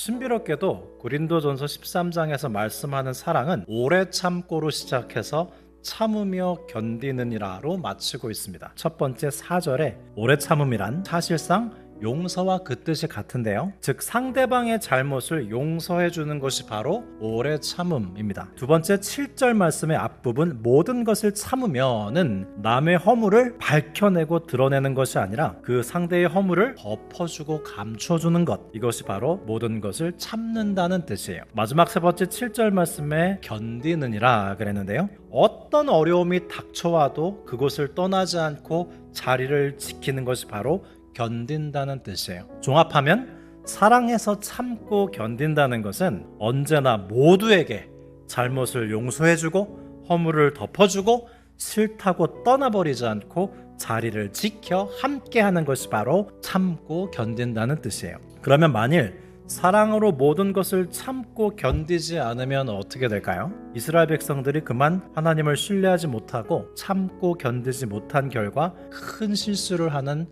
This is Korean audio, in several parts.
신비롭게도 고린도전서 13장에서 말씀하는 사랑은 오래 참고로 시작해서 참으며 견디느니라로 마치고 있습니다. 첫 번째 4절에 오래 참음이란 사실상 용서와 그 뜻이 같은데요. 즉 상대방의 잘못을 용서해 주는 것이 바로 오래 참음입니다. 두 번째 7절 말씀의 앞부분 모든 것을 참으면은 남의 허물을 밝혀내고 드러내는 것이 아니라 그 상대의 허물을 덮어주고 감춰주는 것, 이것이 바로 모든 것을 참는다는 뜻이에요. 마지막 세 번째 7절 말씀에 견디느니라 그랬는데요. 어떤 어려움이 닥쳐와도 그것을 떠나지 않고 자리를 지키는 것이 바로 견딘다는 뜻이에요. 종합하면 사랑해서 참고 견딘다는 것은 언제나 모두에게 잘못을 용서해주고 허물을 덮어주고 싫다고 떠나버리지 않고 자리를 지켜 함께하는 것이 바로 참고 견딘다는 뜻이에요. 그러면 만일 사랑으로 모든 것을 참고 견디지 않으면 어떻게 될까요? 이스라엘 백성들이 그만 하나님을 신뢰하지 못하고 참고 견디지 못한 결과 큰 실수를 하는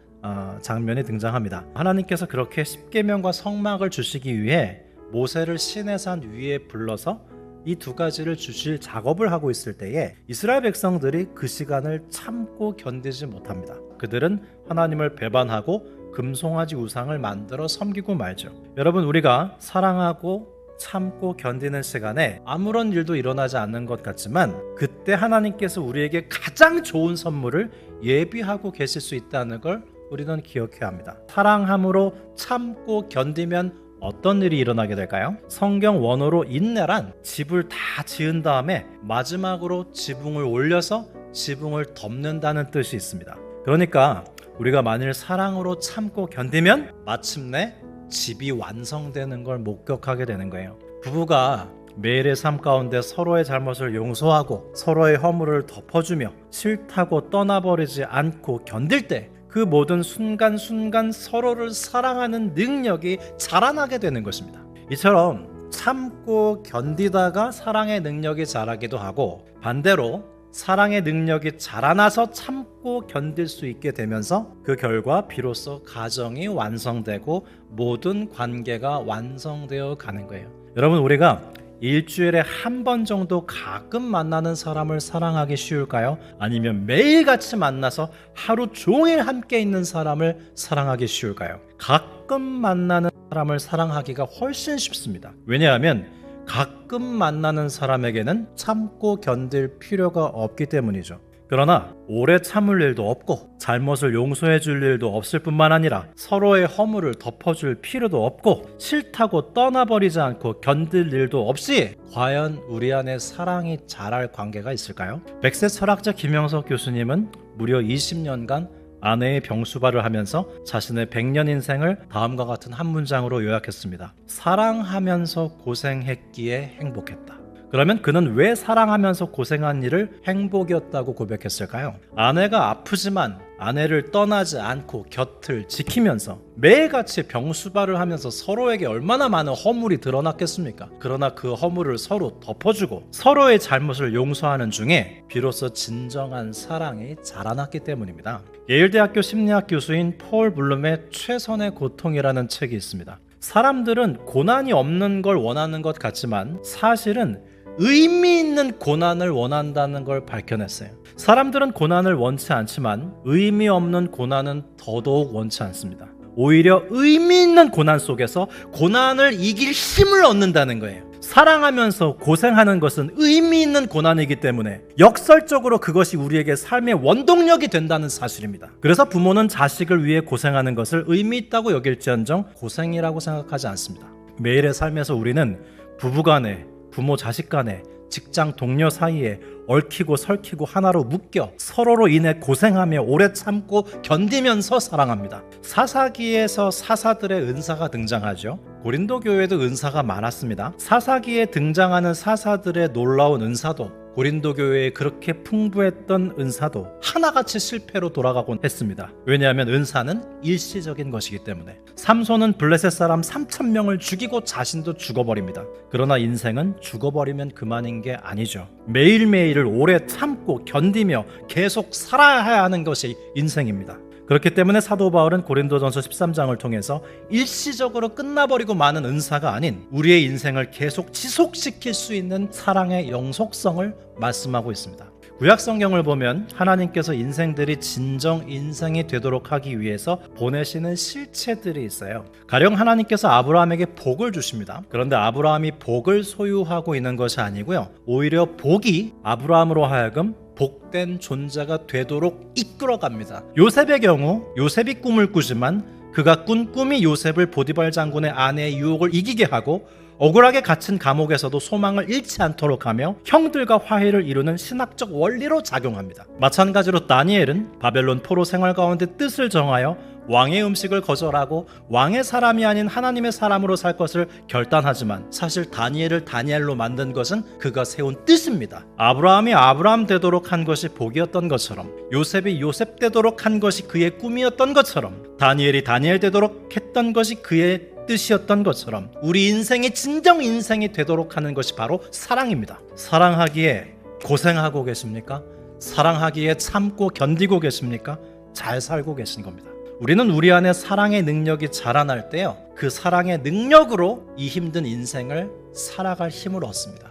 장면이 등장합니다. 하나님께서 그렇게 십계명과 성막을 주시기 위해 모세를 시내산 위에 불러서 이 두 가지를 주실 작업을 하고 있을 때에 이스라엘 백성들이 그 시간을 참고 견디지 못합니다. 그들은 하나님을 배반하고 금송아지 우상을 만들어 섬기고 말죠. 여러분, 우리가 사랑하고 참고 견디는 시간에 아무런 일도 일어나지 않는 것 같지만 그때 하나님께서 우리에게 가장 좋은 선물을 예비하고 계실 수 있다는 걸 우리는 기억해야 합니다. 사랑함으로 참고 견디면 어떤 일이 일어나게 될까요? 성경 원어로 인내란 집을 다 지은 다음에 마지막으로 지붕을 올려서 지붕을 덮는다는 뜻이 있습니다. 그러니까 우리가 만일 사랑으로 참고 견디면 마침내 집이 완성되는 걸 목격하게 되는 거예요. 부부가 매일의 삶 가운데 서로의 잘못을 용서하고 서로의 허물을 덮어주며 싫다고 떠나버리지 않고 견딜 때 그 모든 순간순간 서로를 사랑하는 능력이 자라나게 되는 것입니다. 이처럼 참고 견디다가 사랑의 능력이 자라기도 하고 반대로 사랑의 능력이 자라나서 참고 견딜 수 있게 되면서 그 결과 비로소 가정이 완성되고 모든 관계가 완성되어 가는 거예요. 여러분, 우리가 일주일에 한 번 정도 가끔 만나는 사람을 사랑하기 쉬울까요? 아니면 매일같이 만나서 하루 종일 함께 있는 사람을 사랑하기 쉬울까요? 가끔 만나는 사람을 사랑하기가 훨씬 쉽습니다. 왜냐하면 가끔 만나는 사람에게는 참고 견딜 필요가 없기 때문이죠. 그러나 오래 참을 일도 없고 잘못을 용서해 줄 일도 없을 뿐만 아니라 서로의 허물을 덮어줄 필요도 없고 싫다고 떠나버리지 않고 견딜 일도 없이 과연 우리 안에 사랑이 자랄 관계가 있을까요? 백세 철학자 김영석 교수님은 무려 20년간 아내의 병수발을 하면서 자신의 100년 인생을 다음과 같은 한 문장으로 요약했습니다. 사랑하면서 고생했기에 행복했다. 그러면 그는 왜 사랑하면서 고생한 일을 행복이었다고 고백했을까요? 아내가 아프지만 아내를 떠나지 않고 곁을 지키면서 매일같이 병수발을 하면서 서로에게 얼마나 많은 허물이 드러났겠습니까? 그러나 그 허물을 서로 덮어주고 서로의 잘못을 용서하는 중에 비로소 진정한 사랑이 자라났기 때문입니다. 예일대학교 심리학 교수인 폴 블룸의 최선의 고통이라는 책이 있습니다. 사람들은 고난이 없는 걸 원하는 것 같지만 사실은 의미 있는 고난을 원한다는 걸 밝혀냈어요. 사람들은 고난을 원치 않지만 의미 없는 고난은 더더욱 원치 않습니다. 오히려 의미 있는 고난 속에서 고난을 이길 힘을 얻는다는 거예요. 사랑하면서 고생하는 것은 의미 있는 고난이기 때문에 역설적으로 그것이 우리에게 삶의 원동력이 된다는 사실입니다. 그래서 부모는 자식을 위해 고생하는 것을 의미 있다고 여길지언정 고생이라고 생각하지 않습니다. 매일의 삶에서 우리는 부부간에, 부모 자식 간에, 직장 동료 사이에 얽히고 설키고 하나로 묶여 서로로 인해 고생하며 오래 참고 견디면서 사랑합니다. 사사기에서 사사들의 은사가 등장하죠. 고린도 교회도 은사가 많았습니다. 사사기에 등장하는 사사들의 놀라운 은사도 고린도 교회에 그렇게 풍부했던 은사도 하나같이 실패로 돌아가곤 했습니다. 왜냐하면 은사는 일시적인 것이기 때문에. 삼손은 블레셋 사람 3,000명을 죽이고 자신도 죽어버립니다. 그러나 인생은 죽어버리면 그만인 게 아니죠. 매일매일을 오래 참고 견디며 계속 살아야 하는 것이 인생입니다. 그렇기 때문에 사도 바울은 고린도전서 13장을 통해서 일시적으로 끝나버리고 마는 은사가 아닌 우리의 인생을 계속 지속시킬 수 있는 사랑의 영속성을 말씀하고 있습니다. 구약 성경을 보면 하나님께서 인생들이 진정 인생이 되도록 하기 위해서 보내시는 실체들이 있어요. 가령 하나님께서 아브라함에게 복을 주십니다. 그런데 아브라함이 복을 소유하고 있는 것이 아니고요, 오히려 복이 아브라함으로 하여금 복된 존재가 되도록 이끌어갑니다. 요셉의 경우 요셉이 꿈을 꾸지만 그가 꾼 꿈이 요셉을 보디발 장군의 아내의 유혹을 이기게 하고 억울하게 갇힌 감옥에서도 소망을 잃지 않도록 하며 형들과 화해를 이루는 신학적 원리로 작용합니다. 마찬가지로 다니엘은 바벨론 포로 생활 가운데 뜻을 정하여 왕의 음식을 거절하고 왕의 사람이 아닌 하나님의 사람으로 살 것을 결단하지만 사실 다니엘을 다니엘로 만든 것은 그가 세운 뜻입니다. 아브라함이 아브라함 되도록 한 것이 복이었던 것처럼, 요셉이 요셉 되도록 한 것이 그의 꿈이었던 것처럼, 다니엘이 다니엘 되도록 했던 것이 그의 뜻이었던 것처럼 우리 인생이 진정 인생이 되도록 하는 것이 바로 사랑입니다. 사랑하기에 고생하고 계십니까? 사랑하기에 참고 견디고 계십니까? 잘 살고 계신 겁니다. 우리는 우리 안에 사랑의 능력이 자라날 때요, 그 사랑의 능력으로 이 힘든 인생을 살아갈 힘을 얻습니다.